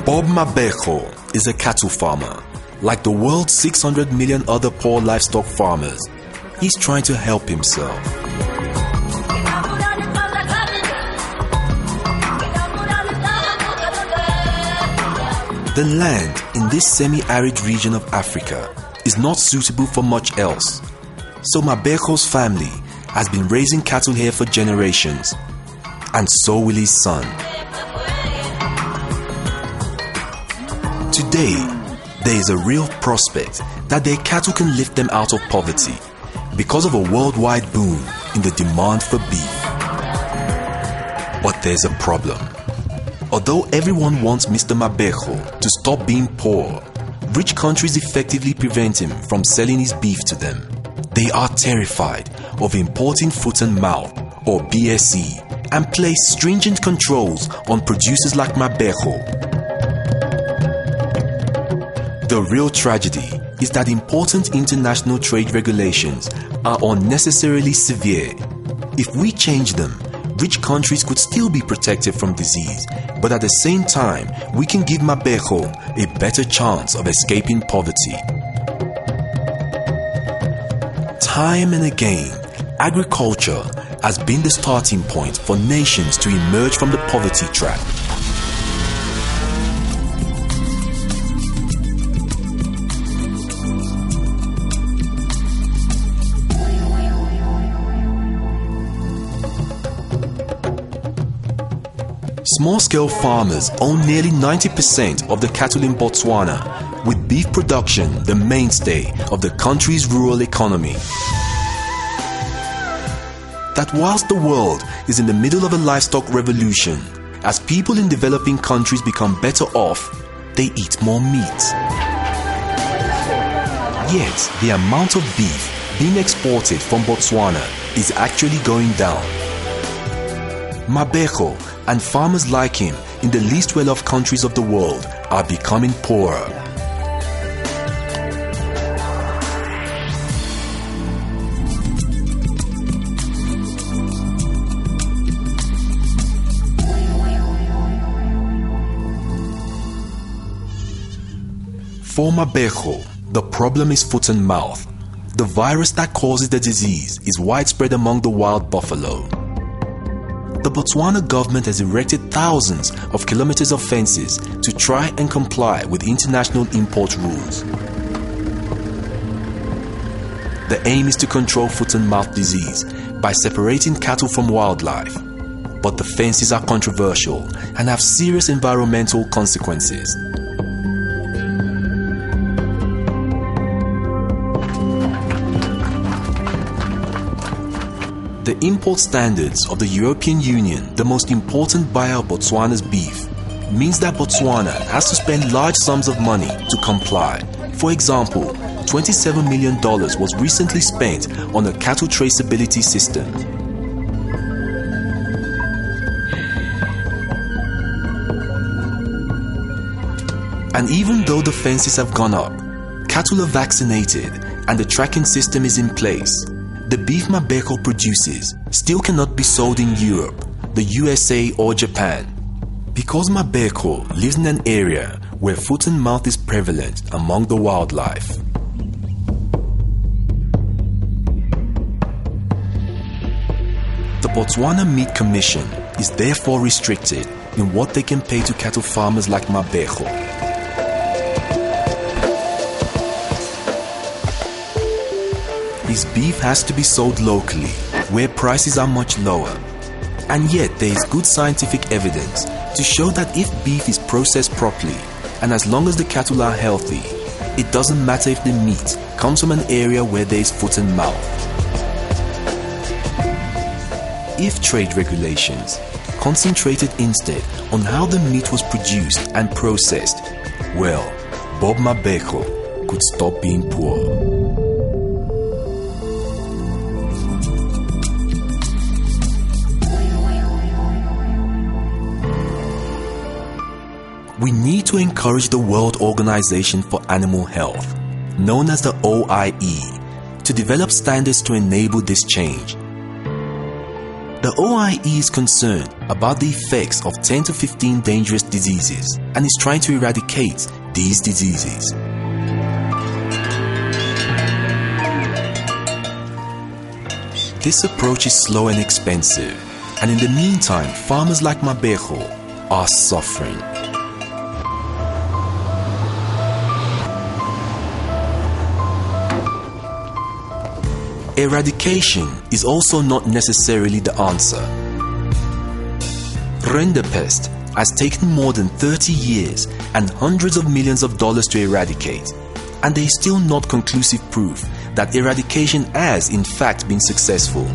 Bob Mabejo is a cattle farmer. Like the world's 600 million other poor livestock farmers, he's trying to help himself. The land in this semi-arid region of Africa is not suitable for much else. So Mabejo's family has been raising cattle here for generations, and so will his son. Today, there is a real prospect that their cattle can lift them out of poverty because of a worldwide boom in the demand for beef. But there's a problem. Although everyone wants Mr. Mabejo to stop being poor, rich countries effectively prevent him from selling his beef to them. They are terrified of importing foot and mouth, or BSE, and place stringent controls on producers like Mabejo. The real tragedy is that important international trade regulations are unnecessarily severe. If we change them, rich countries could still be protected from disease, but at the same time, we can give Mabejo a better chance of escaping poverty. Time and again, agriculture has been the starting point for nations to emerge from the poverty trap. Small-scale farmers own nearly 90% of the cattle in Botswana, with beef production the mainstay of the country's rural economy. That whilst the world is in the middle of a livestock revolution, as people in developing countries become better off, they eat more meat. Yet, the amount of beef being exported from Botswana is actually going down. Mabejo and farmers like him in the least well-off countries of the world are becoming poorer. For Mabejo, the problem is foot and mouth. The virus that causes the disease is widespread among the wild buffalo. The Botswana government has erected thousands of kilometers of fences to try and comply with international import rules. The aim is to control foot and mouth disease by separating cattle from wildlife. But the fences are controversial and have serious environmental consequences. The import standards of the European Union, the most important buyer of Botswana's beef, means that Botswana has to spend large sums of money to comply. For example, $27 million was recently spent on a cattle traceability system. And even though the fences have gone up, cattle are vaccinated, and the tracking system is in place, the beef Mabejo produces still cannot be sold in Europe, the USA or Japan, because Mabejo lives in an area where foot and mouth is prevalent among the wildlife. The Botswana Meat Commission is therefore restricted in what they can pay to cattle farmers like Mabejo. His beef has to be sold locally, where prices are much lower. And yet there is good scientific evidence to show that if beef is processed properly, and as long as the cattle are healthy, it doesn't matter if the meat comes from an area where there is foot and mouth. If trade regulations concentrated instead on how the meat was produced and processed, well, Bob Mabejo could stop being poor. We need to encourage the World Organization for Animal Health, known as the OIE, to develop standards to enable this change. The The OIE is concerned about the effects of 10 to 15 dangerous diseases and is trying to eradicate these diseases. This approach is slow and expensive, and in the meantime, farmers like Mabejo are suffering. Eradication is also not necessarily the answer. Rinderpest has taken more than 30 years and hundreds of millions of dollars to eradicate, and there is still not conclusive proof that eradication has in fact been successful.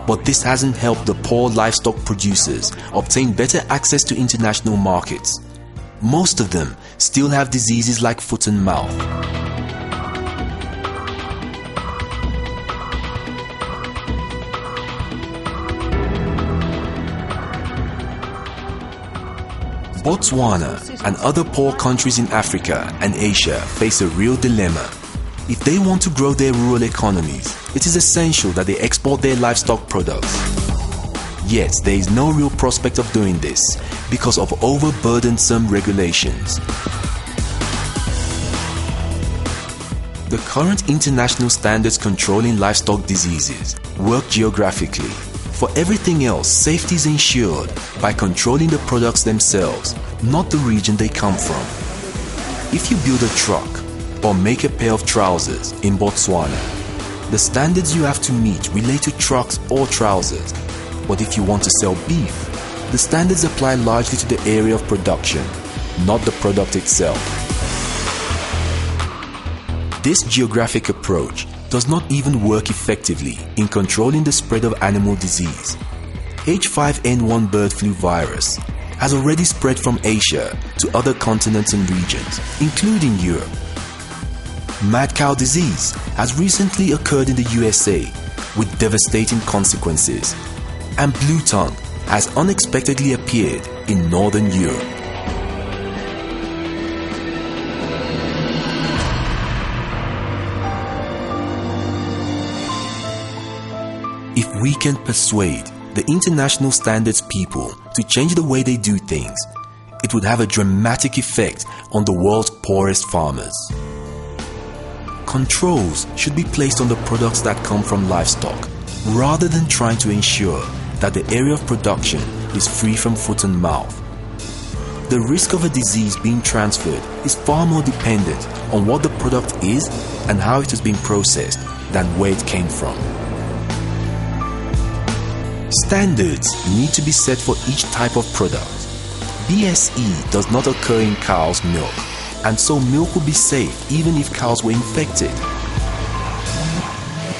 But this hasn't helped the poor livestock producers obtain better access to international markets. Most of them still have diseases like foot and mouth. Botswana and other poor countries in Africa and Asia face a real dilemma. If they want to grow their rural economies, it is essential that they export their livestock products. Yet, there is no real prospect of doing this because of overburdensome regulations. The current international standards controlling livestock diseases work geographically. For everything else, safety is ensured by controlling the products themselves, not the region they come from. If you build a truck or make a pair of trousers in Botswana, the standards you have to meet relate to trucks or trousers. But if you want to sell beef, the standards apply largely to the area of production, not the product itself. This geographic approach does not even work effectively in controlling the spread of animal disease. H5N1 bird flu virus has already spread from Asia to other continents and regions, including Europe. Mad cow disease has recently occurred in the USA with devastating consequences, and blue tongue has unexpectedly appeared in Northern Europe. If we can persuade the international standards people to change the way they do things, it would have a dramatic effect on the world's poorest farmers. Controls should be placed on the products that come from livestock, rather than trying to ensure that the area of production is free from foot and mouth. The risk of a disease being transferred is far more dependent on what the product is and how it has been processed than where it came from. Standards need to be set for each type of product. BSE does not occur in cow's milk, and so milk will be safe even if cows were infected.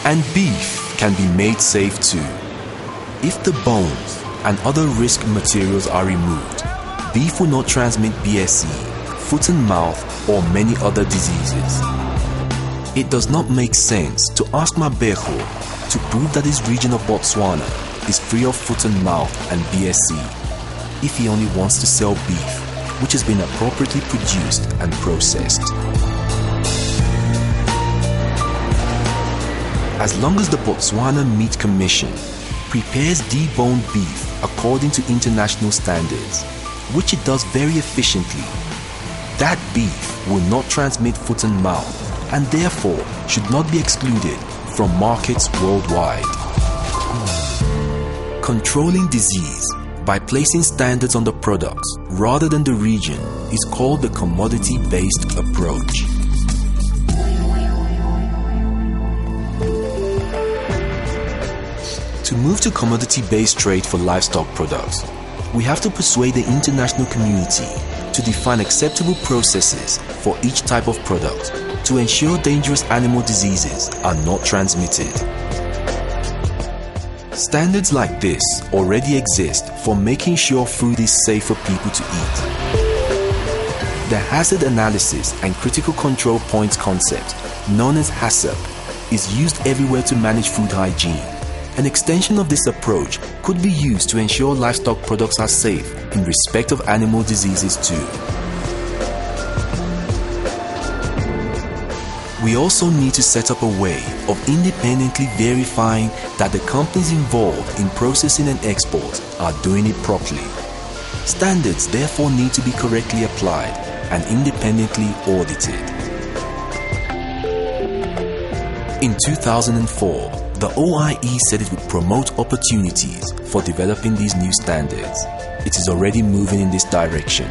And beef can be made safe too. If the bones and other risk materials are removed, beef will not transmit BSE, foot and mouth, or many other diseases. It does not make sense to ask Mabejo to prove that his region of Botswana is free of foot and mouth and BSE if he only wants to sell beef which has been appropriately produced and processed. As long as the Botswana Meat Commission prepares deboned beef according to international standards, which it does very efficiently, that beef will not transmit foot and mouth and therefore should not be excluded from markets worldwide. Controlling disease by placing standards on the products rather than the region is called the commodity-based approach. To move to commodity-based trade for livestock products, we have to persuade the international community to define acceptable processes for each type of product to ensure dangerous animal diseases are not transmitted. Standards like this already exist for making sure food is safe for people to eat. The Hazard Analysis and Critical Control Points concept, known as HACCP, is used everywhere to manage food hygiene. An extension of this approach could be used to ensure livestock products are safe in respect of animal diseases too. We also need to set up a way of independently verifying that the companies involved in processing and export are doing it properly. Standards therefore need to be correctly applied and independently audited. In 2004, the OIE said it would promote opportunities for developing these new standards. It is already moving in this direction,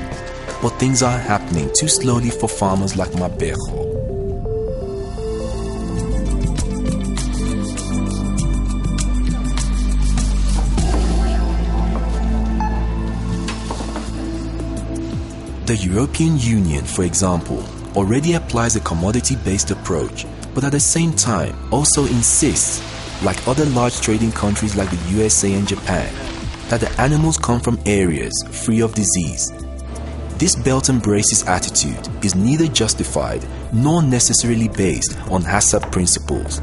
but things are happening too slowly for farmers like Mabejo. The European Union, for example, already applies a commodity-based approach, but at the same time also insists, like other large trading countries like the USA and Japan, that the animals come from areas free of disease. This belt and braces attitude is neither justified nor necessarily based on HACCP principles.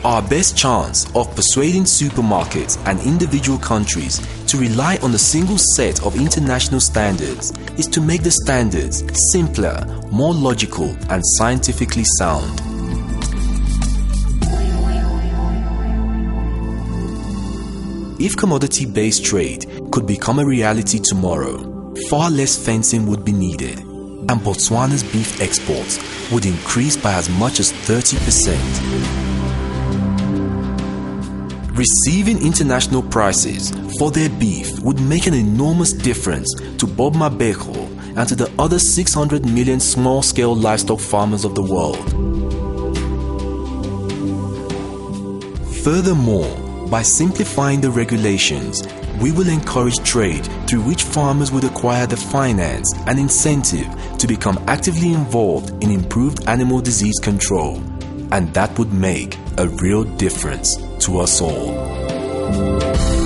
Our best chance of persuading supermarkets and individual countries to rely on a single set of international standards is to make the standards simpler, more logical, and scientifically sound. If commodity-based trade could become a reality tomorrow, far less fencing would be needed, and Botswana's beef exports would increase by as much as 30%. Receiving international prices for their beef would make an enormous difference to Bob Mabejo and to the other 600 million small-scale livestock farmers of the world. Furthermore, by simplifying the regulations, we will encourage trade through which farmers would acquire the finance and incentive to become actively involved in improved animal disease control, and that would make a real difference to us all.